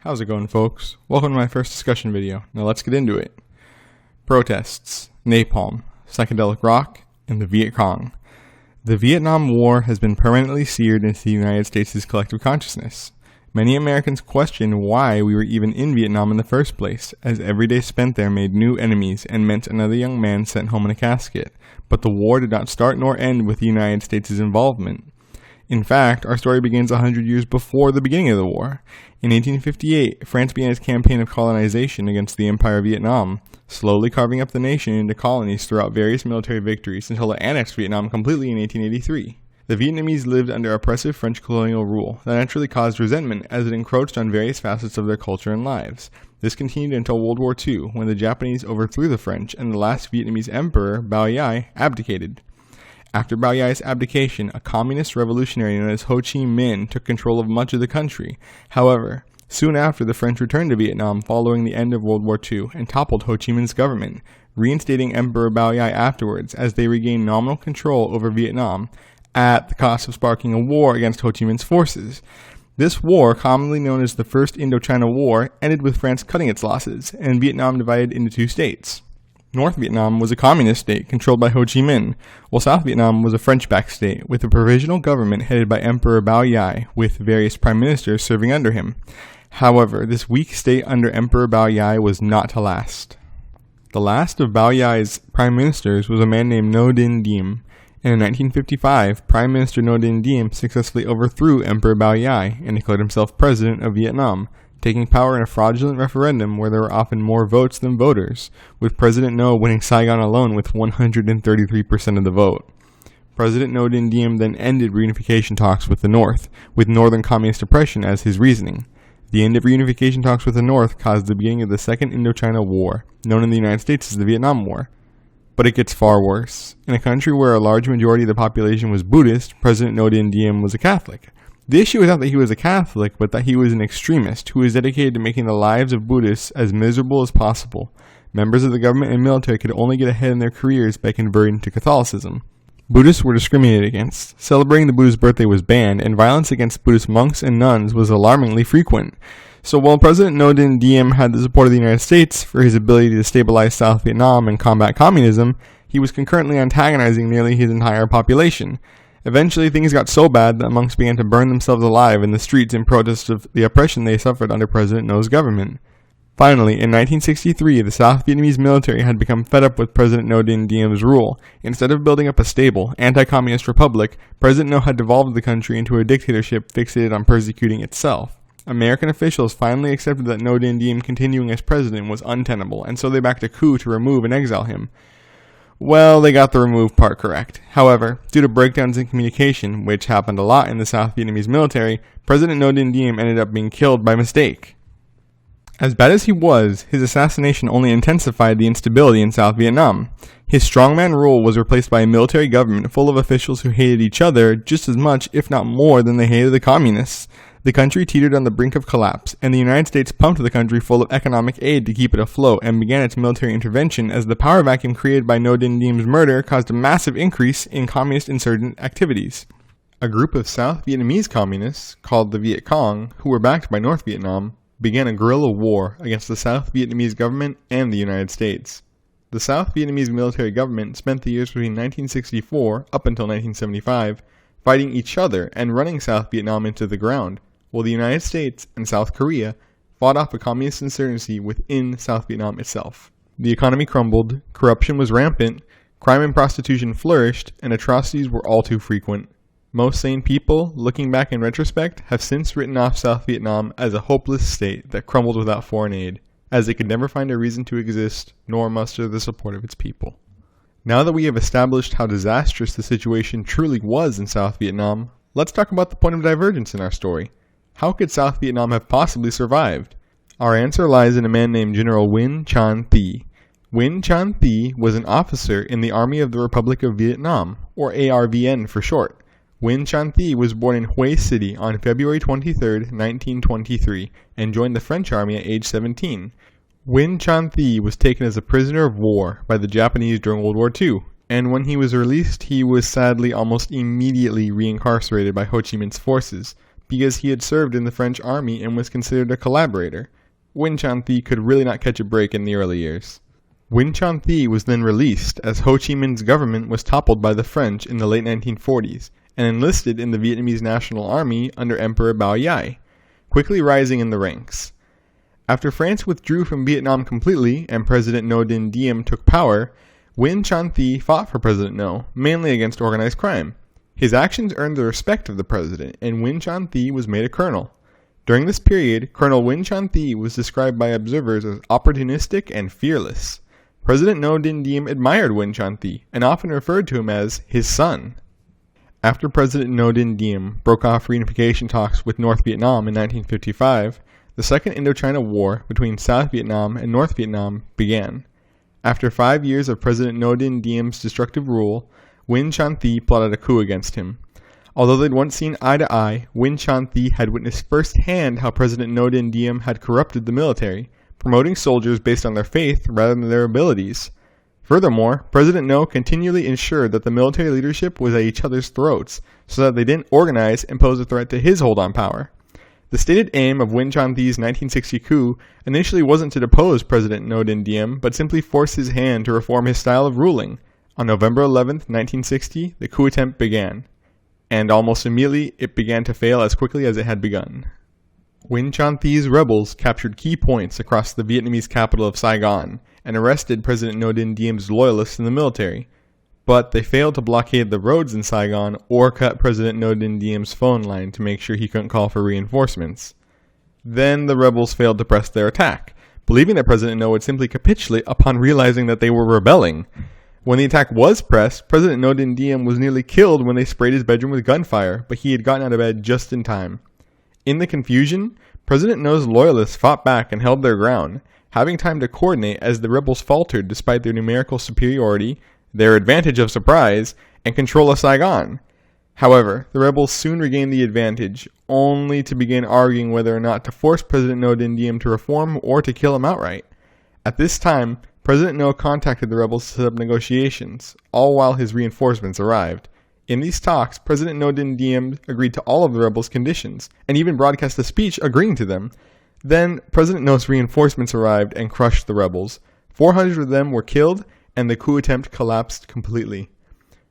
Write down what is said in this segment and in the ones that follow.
How's it going, folks? Welcome to my first discussion video. Now let's get into it. Protests, napalm, psychedelic rock, and the Viet Cong. The Vietnam War has been permanently seared into the United States' collective consciousness. Many Americans question why we were even in Vietnam in the first place, as every day spent there made new enemies and meant another young man sent home in a casket. But the war did not start nor end with the United States' involvement. In fact, our story begins 100 years before the beginning of the war. In 1858, France began its campaign of colonization against the Empire of Vietnam, slowly carving up the nation into colonies throughout various military victories until it annexed Vietnam completely in 1883. The Vietnamese lived under oppressive French colonial rule that naturally caused resentment as it encroached on various facets of their culture and lives. This continued until World War II, when the Japanese overthrew the French and the last Vietnamese emperor, Bao Dai, abdicated. After Bao Dai's abdication, a communist revolutionary known as Ho Chi Minh took control of much of the country. However, soon after, the French returned to Vietnam following the end of World War II and toppled Ho Chi Minh's government, reinstating Emperor Bao Dai afterwards as they regained nominal control over Vietnam at the cost of sparking a war against Ho Chi Minh's forces. This war, commonly known as the First Indochina War, ended with France cutting its losses and Vietnam divided into two states. North Vietnam was a communist state controlled by Ho Chi Minh, while South Vietnam was a French-backed state with a provisional government headed by Emperor Bao Dai, with various prime ministers serving under him. However, this weak state under Emperor Bao Dai was not to last. The last of Bao Dai's prime ministers was a man named Ngo Dinh Diem, and in 1955, Prime Minister Ngo Dinh Diem successfully overthrew Emperor Bao Dai and declared himself president of Vietnam, taking power in a fraudulent referendum where there were often more votes than voters, with President Ngo winning Saigon alone with 133% of the vote. President Ngo Dinh Diem then ended reunification talks with the North, with Northern Communist oppression as his reasoning. The end of reunification talks with the North caused the beginning of the Second Indochina War, known in the United States as the Vietnam War. But it gets far worse. In a country where a large majority of the population was Buddhist, President Ngo Dinh Diem was a Catholic. The issue was not that he was a Catholic, but that he was an extremist who was dedicated to making the lives of Buddhists as miserable as possible. Members of the government and military could only get ahead in their careers by converting to Catholicism. Buddhists were discriminated against. Celebrating the Buddha's birthday was banned, and violence against Buddhist monks and nuns was alarmingly frequent. So while President Ngo Dinh Diem had the support of the United States for his ability to stabilize South Vietnam and combat communism, he was concurrently antagonizing nearly his entire population. Eventually, things got so bad that monks began to burn themselves alive in the streets in protest of the oppression they suffered under President Ngo's government. Finally, in 1963, the South Vietnamese military had become fed up with President Ngo Dinh Diem's rule. Instead of building up a stable, anti-communist republic, President Ngo had devolved the country into a dictatorship fixated on persecuting itself. American officials finally accepted that Ngo Dinh Diem continuing as president was untenable, and so they backed a coup to remove and exile him. Well, they got the remove part correct. However, due to breakdowns in communication, which happened a lot in the South Vietnamese military, President Ngo Dinh Diem ended up being killed by mistake. As bad as he was, his assassination only intensified the instability in South Vietnam. His strongman rule was replaced by a military government full of officials who hated each other just as much, if not more, than they hated the communists. The country teetered on the brink of collapse, and the United States pumped the country full of economic aid to keep it afloat and began its military intervention as the power vacuum created by Ngo Dinh Diem's murder caused a massive increase in communist insurgent activities. A group of South Vietnamese communists, called the Viet Cong, who were backed by North Vietnam, began a guerrilla war against the South Vietnamese government and the United States. The South Vietnamese military government spent the years between 1964 up until 1975 fighting each other and running South Vietnam into the ground, while the United States and South Korea fought off a communist insurgency within South Vietnam itself. The economy crumbled, corruption was rampant, crime and prostitution flourished, and atrocities were all too frequent. Most sane people, looking back in retrospect, have since written off South Vietnam as a hopeless state that crumbled without foreign aid, as it could never find a reason to exist nor muster the support of its people. Now that we have established how disastrous the situation truly was in South Vietnam, let's talk about the point of divergence in our story. How could South Vietnam have possibly survived? Our answer lies in a man named General Nguyen Thanh Thi. Nguyen Thanh Thi was an officer in the Army of the Republic of Vietnam, or ARVN for short. Nguyen Thanh Thi was born in Hue City on February 23, 1923, and joined the French Army at age 17. Nguyen Thanh Thi was taken as a prisoner of war by the Japanese during World War II, and when he was released, he was sadly almost immediately reincarcerated by Ho Chi Minh's forces, because he had served in the French army and was considered a collaborator. Nguyen Thanh Thi could really not catch a break in the early years. Nguyen Thanh Thi was then released as Ho Chi Minh's government was toppled by the French in the late 1940s and enlisted in the Vietnamese National Army under Emperor Bao Yai, quickly rising in the ranks. After France withdrew from Vietnam completely and President Ngo Dinh Diem took power, Nguyen Thanh Thi fought for President Ngo, mainly against organized crime. His actions earned the respect of the president, and Nguyen Thanh Thi was made a colonel. During this period, Colonel Nguyen Thanh Thi was described by observers as opportunistic and fearless. President Ngo Dinh Diem admired Nguyen Thanh Thi and often referred to him as his son. After President Ngo Dinh Diem broke off reunification talks with North Vietnam in 1955, the Second Indochina War between South Vietnam and North Vietnam began. After 5 years of President Ngo Dinh Diem's destructive rule, Nguyen Thanh Thi plotted a coup against him. Although they'd once seen eye to eye, Nguyen Thanh Thi had witnessed firsthand how President Ngo Dinh Diem had corrupted the military, promoting soldiers based on their faith rather than their abilities. Furthermore, President Ngo continually ensured that the military leadership was at each other's throats, so that they didn't organize and pose a threat to his hold on power. The stated aim of Nguyen Thanh Thi's 1960 coup initially wasn't to depose President Ngo Dinh Diem, but simply force his hand to reform his style of ruling. On November 11, 1960, the coup attempt began, and almost immediately it began to fail as quickly as it had begun. Nguyen Thanh Thi's rebels captured key points across the Vietnamese capital of Saigon and arrested President Ngo Dinh Diem's loyalists in the military, but they failed to blockade the roads in Saigon or cut President Ngo Dinh Diem's phone line to make sure he couldn't call for reinforcements. Then the rebels failed to press their attack, believing that President Ngo would simply capitulate upon realizing that they were rebelling. When the attack was pressed, President Ngo Dinh Diem was nearly killed when they sprayed his bedroom with gunfire, but he had gotten out of bed just in time. In the confusion, President Ngo's loyalists fought back and held their ground, having time to coordinate as the rebels faltered despite their numerical superiority, their advantage of surprise, and control of Saigon. However, the rebels soon regained the advantage, only to begin arguing whether or not to force President Ngo Dinh Diem to reform or to kill him outright. At this time, President Ngo contacted the rebels to set up negotiations, all while his reinforcements arrived. In these talks, President Ngo Dinh Diem agreed to all of the rebels' conditions, and even broadcast a speech agreeing to them. Then, President Ngo's reinforcements arrived and crushed the rebels. 400 of them were killed, and the coup attempt collapsed completely.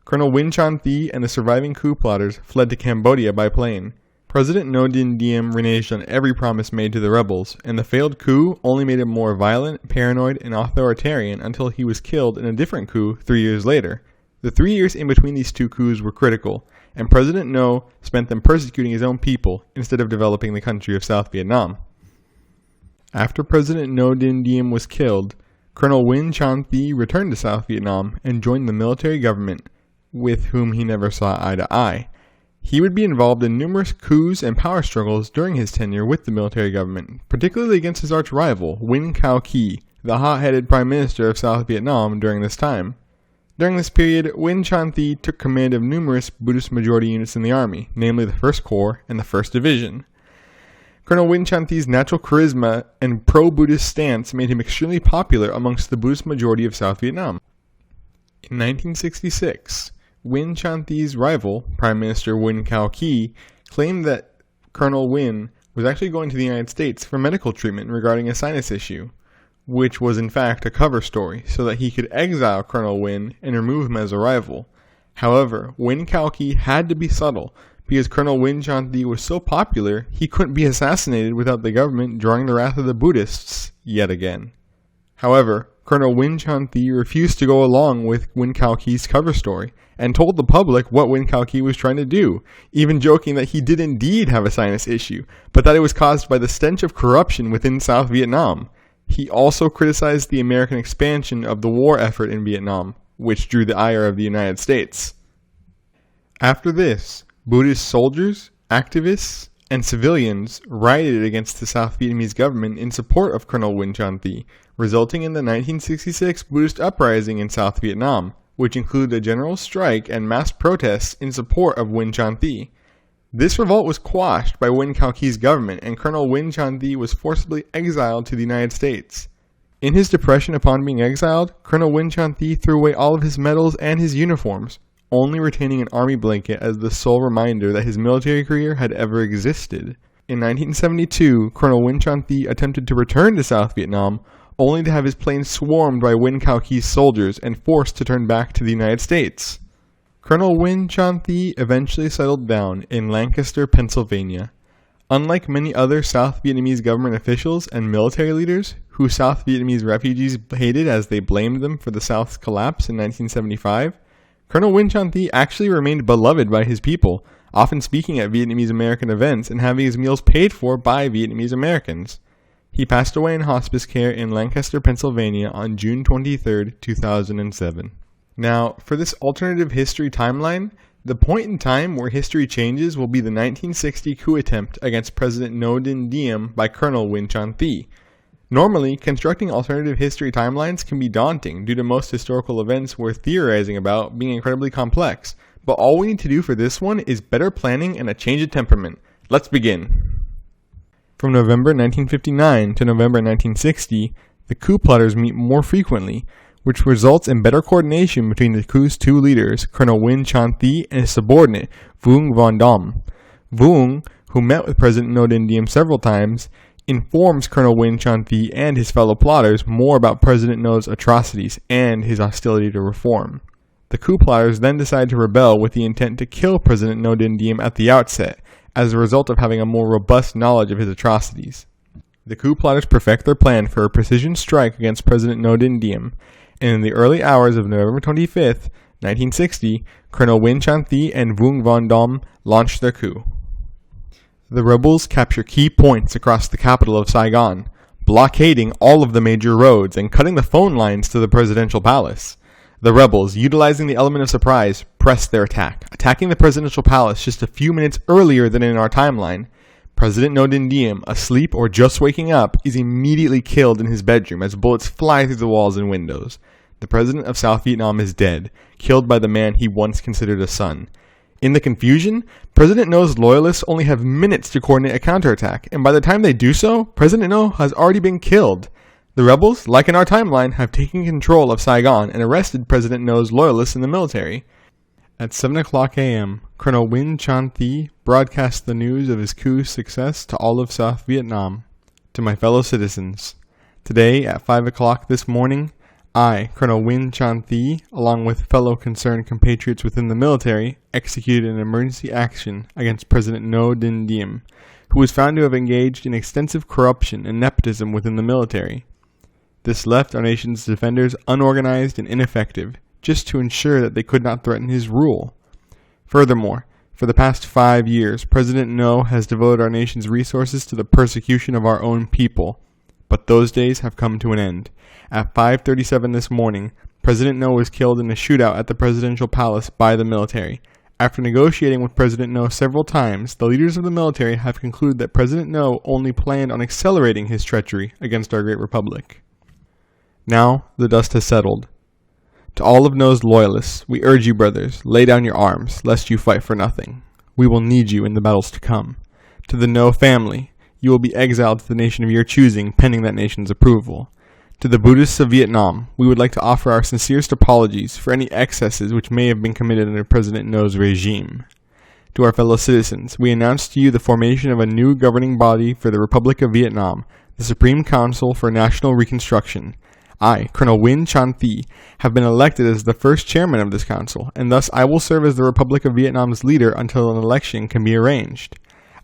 Colonel Nguyen Thanh Thi and the surviving coup plotters fled to Cambodia by plane. President Ngo Dinh Diem reneged on every promise made to the rebels, and the failed coup only made him more violent, paranoid, and authoritarian until he was killed in a different coup 3 years later. The 3 years in between these two coups were critical, and President Ngo spent them persecuting his own people instead of developing the country of South Vietnam. After President Ngo Dinh Diem was killed, Colonel Nguyen Thanh Thi returned to South Vietnam and joined the military government, with whom he never saw eye to eye. He would be involved in numerous coups and power struggles during his tenure with the military government, particularly against his arch-rival, Nguyen Cao Ky, the hot-headed Prime Minister of South Vietnam during this time. During this period, Nguyen Thanh Thi took command of numerous Buddhist majority units in the army, namely the 1st Corps and the 1st Division. Colonel Nguyen Thanh Thi's natural charisma and pro-Buddhist stance made him extremely popular amongst the Buddhist majority of South Vietnam. In 1966, Nguyen Thanh Thi's rival, Prime Minister Nguyen Cao Ky, claimed that Colonel Nguyen was actually going to the United States for medical treatment regarding a sinus issue, which was in fact a cover story, so that he could exile Colonel Nguyen and remove him as a rival. However, Nguyen Cao Ky had to be subtle, because Colonel Nguyen Thanh Thi was so popular, he couldn't be assassinated without the government drawing the wrath of the Buddhists yet again. However, Colonel Nguyen Thanh Thi refused to go along with Nguyen Cao Ky's cover story, and told the public what Nguyen Cao Ky was trying to do, even joking that he did indeed have a sinus issue, but that it was caused by the stench of corruption within South Vietnam. He also criticized the American expansion of the war effort in Vietnam, which drew the ire of the United States. After this, Buddhist soldiers, activists, and civilians rioted against the South Vietnamese government in support of Colonel Nguyen Thanh Thi, resulting in the 1966 Buddhist uprising in South Vietnam, which included a general strike and mass protests in support of Nguyen Thanh Thi. This revolt was quashed by Nguyen Cao Ky's government, and Colonel Nguyen Thanh Thi was forcibly exiled to the United States. In his depression upon being exiled, Colonel Nguyen Thanh Thi threw away all of his medals and his uniforms, only retaining an army blanket as the sole reminder that his military career had ever existed. In 1972, Colonel Win Chon-thi attempted to return to South Vietnam, only to have his plane swarmed by Win Cao-ki's soldiers and forced to turn back to the United States. Colonel Win Chon-thi eventually settled down in Lancaster, Pennsylvania. Unlike many other South Vietnamese government officials and military leaders, who South Vietnamese refugees hated as they blamed them for the South's collapse in 1975, Colonel Win Chon-thi actually remained beloved by his people, often speaking at Vietnamese American events and having his meals paid for by Vietnamese Americans. He passed away in hospice care in Lancaster, Pennsylvania on June 23, 2007. Now, for this alternative history timeline, the point in time where history changes will be the 1960 coup attempt against President Ngo Dinh Diem by Colonel Win Chon-thi. Normally, constructing alternative history timelines can be daunting due to most historical events we're theorizing about being incredibly complex, but all we need to do for this one is better planning and a change of temperament. Let's begin. From November 1959 to November 1960, the coup plotters meet more frequently, which results in better coordination between the coup's two leaders, Colonel Win Chon-thi and his subordinate, Vuong Van Dam. Vuong, who met with President Ngo Dinh Diem several times, informs Colonel Win Chon-thi and his fellow plotters more about President Ngo's atrocities and his hostility to reform. The coup plotters then decide to rebel with the intent to kill President Ngo Dinh Diem at the outset, as a result of having a more robust knowledge of his atrocities. The coup plotters perfect their plan for a precision strike against President Ngo Dinh Diem, and in the early hours of November 25, 1960, Colonel Win Chon-thi and Vuong Van Dam launched their coup. The rebels capture key points across the capital of Saigon, blockading all of the major roads and cutting the phone lines to the presidential palace. The rebels, utilizing the element of surprise, pressed their attack, attacking the presidential palace just a few minutes earlier than in our timeline. President Ngo Dinh Diem, asleep or just waking up, is immediately killed in his bedroom as bullets fly through the walls and windows. The president of South Vietnam is dead, killed by the man he once considered a son. In the confusion, President Ngo's loyalists only have minutes to coordinate a counterattack, and by the time they do so, President Ngo has already been killed. The rebels, like in our timeline, have taken control of Saigon and arrested President Ngo's loyalists in the military. At 7 o'clock a.m., Colonel Win Chon-thi broadcast the news of his coup's success to all of South Vietnam. To my fellow citizens, today at 5 o'clock this morning, I, Colonel Win Chon-thi, along with fellow concerned compatriots within the military, executed an emergency action against President Ngo Dinh Diem, who was found to have engaged in extensive corruption and nepotism within the military. This left our nation's defenders unorganized and ineffective, just to ensure that they could not threaten his rule. Furthermore, for the past 5 years, President Ngo has devoted our nation's resources to the persecution of our own people. But those days have come to an end. At 5:37 this morning, President Ngo was killed in a shootout at the presidential palace by the military. After negotiating with President Ngo several times, the leaders of the military have concluded that President Ngo only planned on accelerating his treachery against our great republic. Now, the dust has settled. To all of Ngo's loyalists, we urge you, brothers, lay down your arms, lest you fight for nothing. We will need you in the battles to come. To the Ngo family, you will be exiled to the nation of your choosing, pending that nation's approval. To the Buddhists of Vietnam, we would like to offer our sincerest apologies for any excesses which may have been committed under President Ngo's regime. To our fellow citizens, we announce to you the formation of a new governing body for the Republic of Vietnam, the Supreme Council for National Reconstruction. I, Colonel Win Chon-thi, have been elected as the first chairman of this council, and thus I will serve as the Republic of Vietnam's leader until an election can be arranged.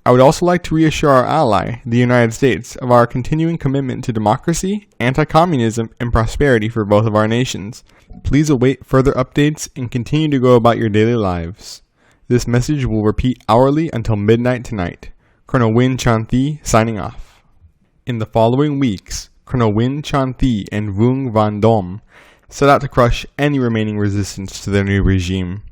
I would also like to reassure our ally, the United States, of our continuing commitment to democracy, anti-communism, and prosperity for both of our nations. Please await further updates and continue to go about your daily lives. This message will repeat hourly until midnight tonight. Colonel Win Chon-thi signing off. In the following weeks, Colonel Win Chon-thi and Vuong Van Dam set out to crush any remaining resistance to their new regime.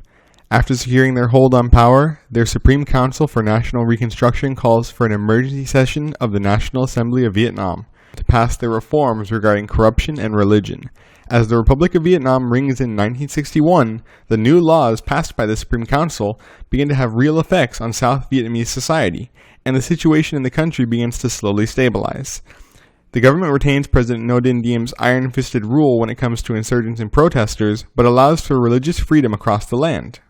After securing their hold on power, their Supreme Council for National Reconstruction calls for an emergency session of the National Assembly of Vietnam to pass their reforms regarding corruption and religion. As the Republic of Vietnam rings in 1961, the new laws passed by the Supreme Council begin to have real effects on South Vietnamese society, and the situation in the country begins to slowly stabilize. The government retains President No Din Diem's iron-fisted rule when it comes to insurgents and protesters, but allows for religious freedom across the land.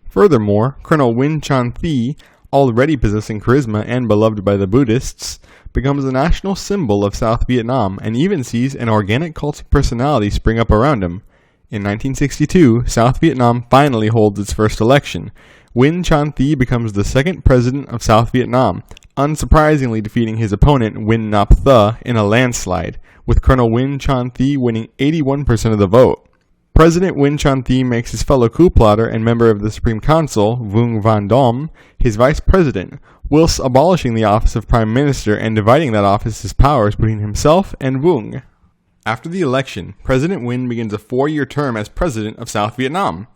Furthermore, Colonel Win Chan-thi, already possessing charisma and beloved by the Buddhists, becomes a national symbol of South Vietnam and even sees an organic cult of personality spring up around him. In 1962, South Vietnam finally holds its first election. Win Chan-thi becomes the second president of South Vietnam, unsurprisingly defeating his opponent Win Nap Thuy in a landslide, with Colonel Win Chan-thi winning 81% of the vote. President Win Chan-thi makes his fellow coup plotter and member of the Supreme Council, Vuong Van Dom, his vice president, whilst abolishing the office of Prime Minister and dividing that office's powers between himself and Vuong. After the election, President Win begins a 4-year term as president of South Vietnam.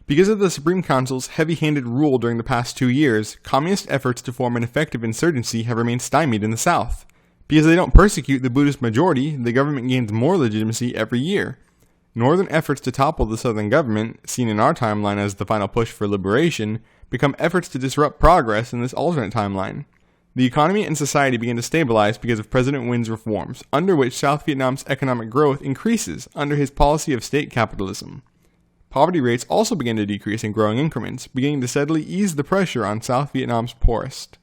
Because of the Supreme Council's heavy-handed rule during the past 2 years, communist efforts to form an effective insurgency have remained stymied in the South. Because they don't persecute the Buddhist majority, the government gains more legitimacy every year. Northern efforts to topple the Southern government, seen in our timeline as the final push for liberation, become efforts to disrupt progress in this alternate timeline. The economy and society begin to stabilize because of President Win's reforms, under which South Vietnam's economic growth increases under his policy of state capitalism. Poverty rates also begin to decrease in growing increments, beginning to steadily ease the pressure on South Vietnam's poorest.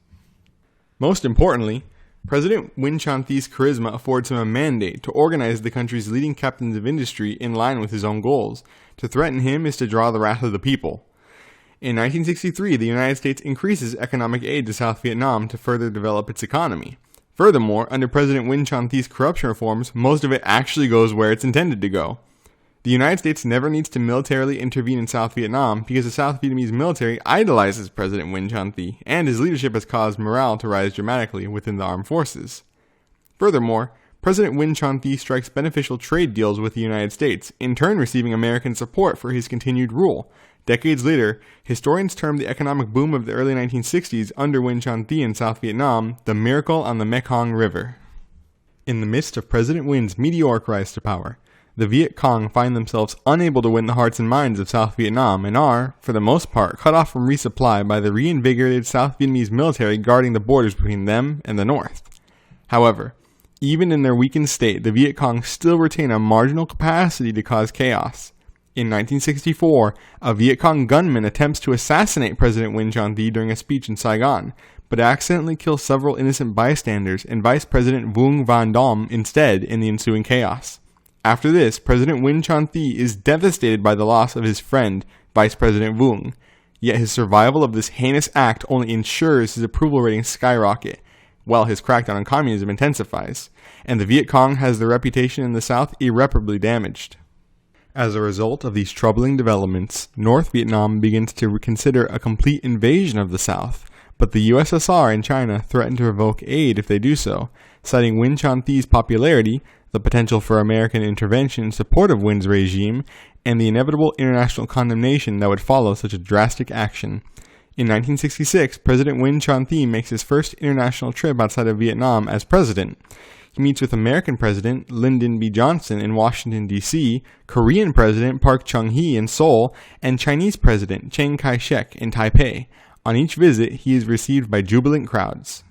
Most importantly, President Win Chan-thi's charisma affords him a mandate to organize the country's leading captains of industry in line with his own goals. To threaten him is to draw the wrath of the people. In 1963, the United States increases economic aid to South Vietnam to further develop its economy. Furthermore, under President Win Chan-thi's corruption reforms, most of it actually goes where it's intended to go. The United States never needs to militarily intervene in South Vietnam because the South Vietnamese military idolizes President Win Chan-thi, and his leadership has caused morale to rise dramatically within the armed forces. Furthermore, President Win Chan-thi strikes beneficial trade deals with the United States, in turn receiving American support for his continued rule. Decades later, historians term the economic boom of the early 1960s under Win Chan-thi in South Vietnam the miracle on the Mekong River. In the midst of President Win's meteoric rise to power, the Viet Cong find themselves unable to win the hearts and minds of South Vietnam and are, for the most part, cut off from resupply by the reinvigorated South Vietnamese military guarding the borders between them and the North. However, even in their weakened state, the Viet Cong still retain a marginal capacity to cause chaos. In 1964, a Viet Cong gunman attempts to assassinate President Win Chan-thi during a speech in Saigon, but accidentally kills several innocent bystanders and Vice President Vuong Van Dom instead in the ensuing chaos. After this, President Win Chan-thi is devastated by the loss of his friend, Vice President Vuong, yet his survival of this heinous act only ensures his approval ratings skyrocket, while his crackdown on communism intensifies, and the Viet Cong has their reputation in the South irreparably damaged. As a result of these troubling developments, North Vietnam begins to consider a complete invasion of the South, but the USSR and China threaten to revoke aid if they do so, citing Win Chan-thi's popularity, the potential for American intervention in support of Win's regime, and the inevitable international condemnation that would follow such a drastic action. In 1966, President Win Chan-thi makes his first international trip outside of Vietnam as president. He meets with American President Lyndon B. Johnson in Washington, D.C., Korean President Park Chung-hee in Seoul, and Chinese President Chiang Kai-shek in Taipei. On each visit, he is received by jubilant crowds.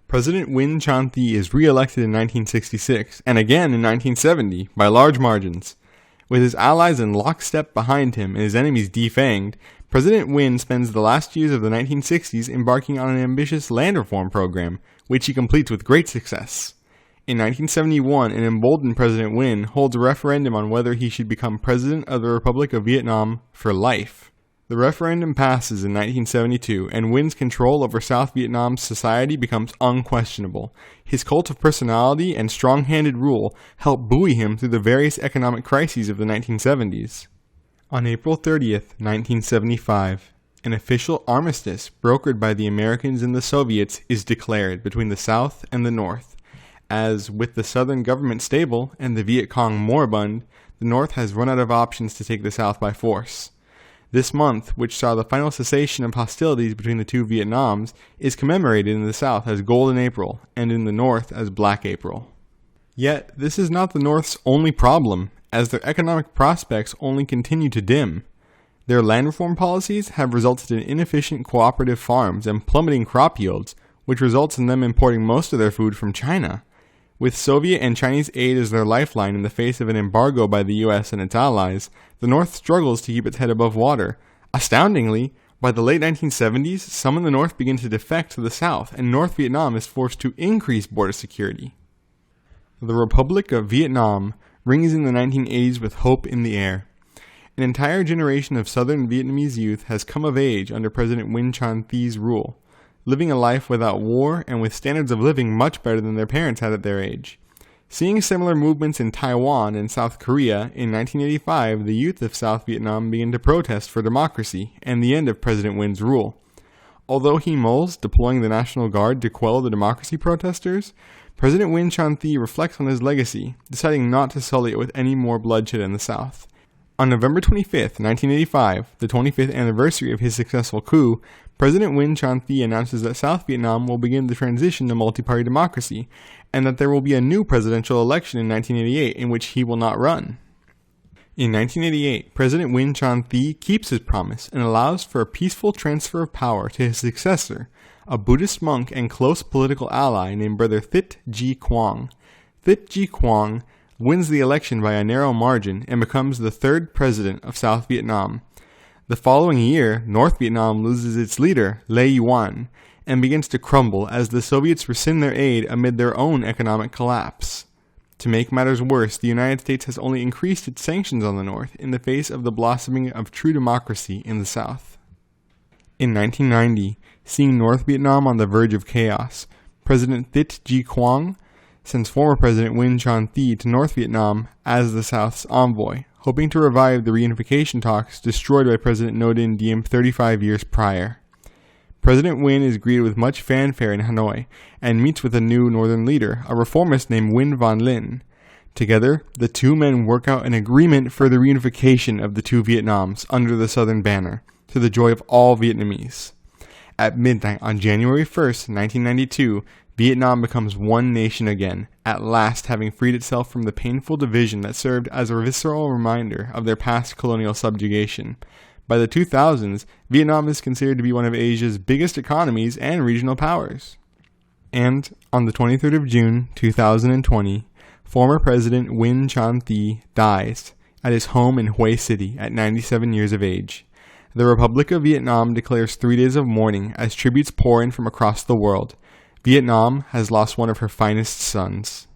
President Win Chan-thi is re-elected in 1966, and again in 1970, by large margins. With his allies in lockstep behind him and his enemies defanged, President Win spends the last years of the 1960s embarking on an ambitious land reform program, which he completes with great success. In 1971, an emboldened President Win holds a referendum on whether he should become President of the Republic of Vietnam for life. The referendum passes in 1972, and Win's control over South Vietnam's society becomes unquestionable. His cult of personality and strong-handed rule help buoy him through the various economic crises of the 1970s. On April 30th, 1975, an official armistice brokered by the Americans and the Soviets is declared between the South and the North. As, with the Southern government stable and the Viet Cong moribund, the North has run out of options to take the South by force. This month, which saw the final cessation of hostilities between the two Vietnams, is commemorated in the South as Golden April and in the North as Black April. Yet, this is not the North's only problem, as their economic prospects only continue to dim. Their land reform policies have resulted in inefficient cooperative farms and plummeting crop yields, which results in them importing most of their food from China. With Soviet and Chinese aid as their lifeline in the face of an embargo by the US and its allies, the North struggles to keep its head above water. Astoundingly, by the late 1970s, some in the North begin to defect to the South, and North Vietnam is forced to increase border security. The Republic of Vietnam rings in the 1980s with hope in the air. An entire generation of southern Vietnamese youth has come of age under President Nguyen Thanh Thie's rule, living a life without war and with standards of living much better than their parents had at their age. Seeing similar movements in Taiwan and South Korea, in 1985 the youth of South Vietnam began to protest for democracy and the end of President Nguyen's rule. Although he mulls deploying the National Guard to quell the democracy protesters, President Nguyen Thanh Thi reflects on his legacy, deciding not to sully it with any more bloodshed in the South. On November 25, 1985, the 25th anniversary of his successful coup, President Nguyen Thanh Thi announces that South Vietnam will begin the transition to multi-party democracy, and that there will be a new presidential election in 1988 in which he will not run. In 1988, President Nguyen Thanh Thi keeps his promise and allows for a peaceful transfer of power to his successor, a Buddhist monk and close political ally named Brother Thit Ji Quang. Thit Ji Quang wins the election by a narrow margin and becomes the third president of South Vietnam. The following year, North Vietnam loses its leader, Le Yuan, and begins to crumble as the Soviets rescind their aid amid their own economic collapse. To make matters worse, the United States has only increased its sanctions on the North in the face of the blossoming of true democracy in the South. In 1990, seeing North Vietnam on the verge of chaos, President Thit Ji Quang sends former President Nguyen Thanh Thi to North Vietnam as the South's envoy, hoping to revive the reunification talks destroyed by President Ngo Dinh Diem 35 years prior. President Nguyen is greeted with much fanfare in Hanoi and meets with a new northern leader, a reformist named Nguyen Van Linh. Together, the two men work out an agreement for the reunification of the two Vietnams under the Southern banner, to the joy of all Vietnamese. At midnight on January 1st, 1992, Vietnam becomes one nation again, at last having freed itself from the painful division that served as a visceral reminder of their past colonial subjugation. By the 2000s, Vietnam is considered to be one of Asia's biggest economies and regional powers. And on the 23rd of June, 2020, former President Nguyen Thanh Thi dies at his home in Hue City at 97 years of age. The Republic of Vietnam declares 3 days of mourning as tributes pour in from across the world. Vietnam has lost one of her finest sons.